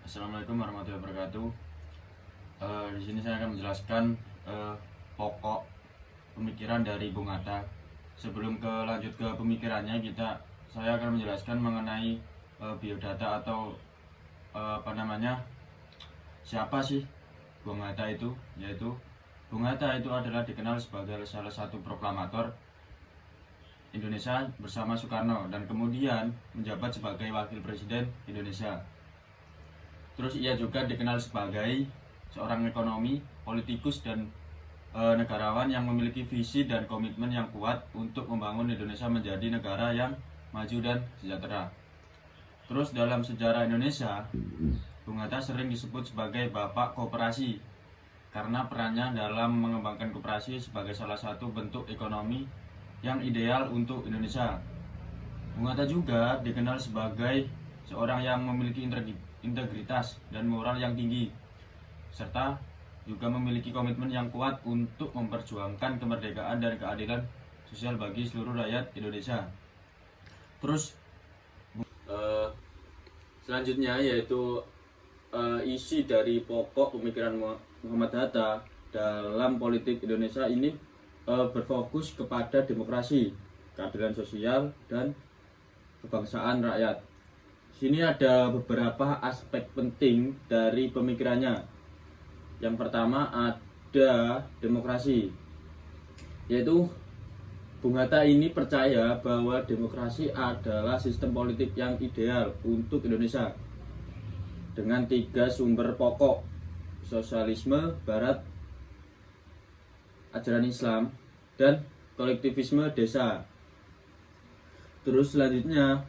Assalamualaikum warahmatullahi wabarakatuh. Di sini saya akan menjelaskan pokok pemikiran dari Bung Hatta. Sebelum lanjut ke pemikirannya, saya akan menjelaskan mengenai biodata atau siapa sih Bung Hatta itu. Yaitu Bung Hatta itu adalah dikenal sebagai salah satu proklamator Indonesia bersama Soekarno, dan kemudian menjabat sebagai wakil presiden Indonesia. Terus ia juga dikenal sebagai seorang ekonomi, politikus, dan negarawan yang memiliki visi dan komitmen yang kuat untuk membangun Indonesia menjadi negara yang maju dan sejahtera. Terus dalam sejarah Indonesia, Bung Hatta sering disebut sebagai Bapak Koperasi karena perannya dalam mengembangkan koperasi sebagai salah satu bentuk ekonomi yang ideal untuk Indonesia. Bung Hatta juga dikenal sebagai seorang yang memiliki integritas dan moral yang tinggi, serta juga memiliki komitmen yang kuat untuk memperjuangkan kemerdekaan dan keadilan sosial bagi seluruh rakyat Indonesia. Terus selanjutnya yaitu isi dari pokok pemikiran Muhammad Hatta dalam politik Indonesia ini berfokus kepada demokrasi, keadilan sosial, dan kebangsaan rakyat. Sini ada beberapa aspek penting dari pemikirannya. Yang pertama ada demokrasi, yaitu Bung Hatta ini percaya bahwa demokrasi adalah sistem politik yang ideal untuk Indonesia dengan 3 sumber pokok: sosialisme barat, ajaran Islam, dan kolektivisme desa. Terus selanjutnya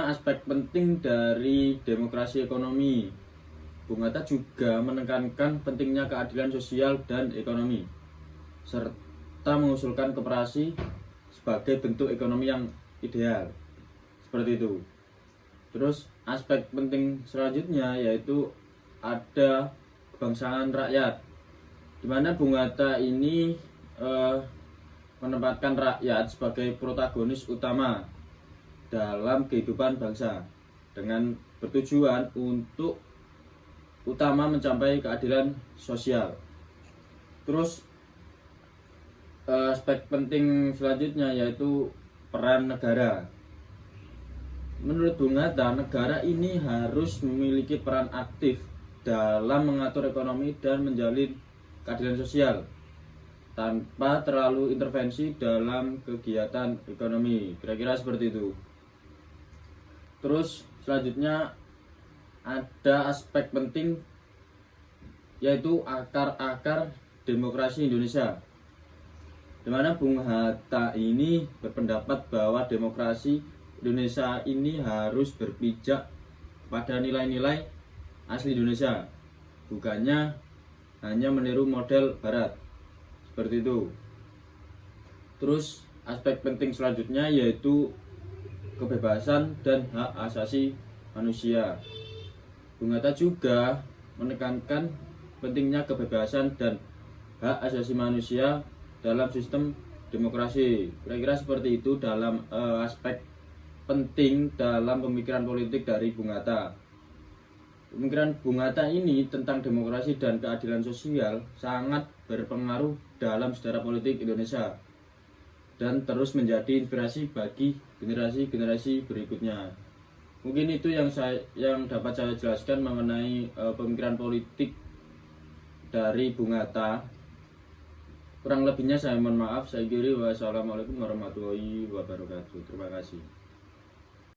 aspek penting dari demokrasi ekonomi. Bung Hatta juga menekankan pentingnya keadilan sosial dan ekonomi, serta mengusulkan koperasi sebagai bentuk ekonomi yang ideal. Seperti itu. Terus aspek penting selanjutnya yaitu ada kebangsaan rakyat, di mana Bung Hatta ini menempatkan rakyat sebagai protagonis utama dalam kehidupan bangsa dengan bertujuan untuk utama mencapai keadilan sosial. Terus aspek penting selanjutnya yaitu peran negara. Menurut Bung Hatta, negara ini harus memiliki peran aktif dalam mengatur ekonomi dan menjalin keadilan sosial tanpa terlalu intervensi dalam kegiatan ekonomi. Kira-kira seperti itu. Terus selanjutnya ada aspek penting yaitu akar-akar demokrasi Indonesia, di mana Bung Hatta ini berpendapat bahwa demokrasi Indonesia ini harus berpijak pada nilai-nilai asli Indonesia, bukannya hanya meniru model barat. Seperti itu. Terus aspek penting selanjutnya yaitu kebebasan dan hak asasi manusia. Bung Hatta juga menekankan pentingnya kebebasan dan hak asasi manusia dalam sistem demokrasi. Kira-kira seperti itu dalam aspek penting dalam pemikiran politik dari Bung Hatta. Pemikiran Bung Hatta ini tentang demokrasi dan keadilan sosial sangat berpengaruh dalam sejarah politik Indonesia dan terus menjadi inspirasi bagi generasi-generasi berikutnya. Mungkin itu yang dapat saya jelaskan mengenai pemikiran politik dari Bung Hatta. Kurang lebihnya saya mohon maaf. Saya kiri. Wassalamualaikum warahmatullahi wabarakatuh. Terima kasih.